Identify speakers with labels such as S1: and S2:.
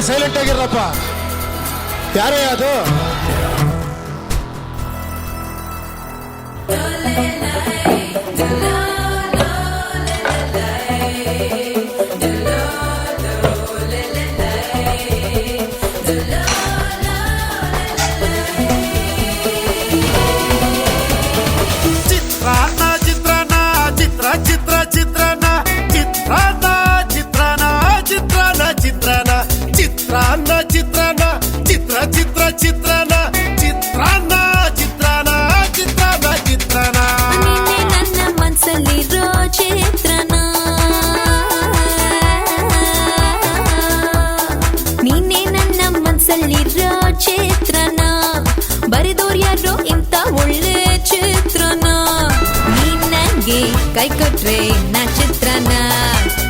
S1: Silent ಆಗಿರಪ್ಪ. ಯಾರೇ ಅದು?
S2: ಚಿತ್ರನ ಬರೆದೋರ್ ಯಾರೋ ಇಂತ ಒಳ್ಳೆ ಚಿತ್ರನ ನೀ ನಂಗೆ ಕೈ ಕೊಟ್ರೆ ನಾ ಚಿತ್ರನ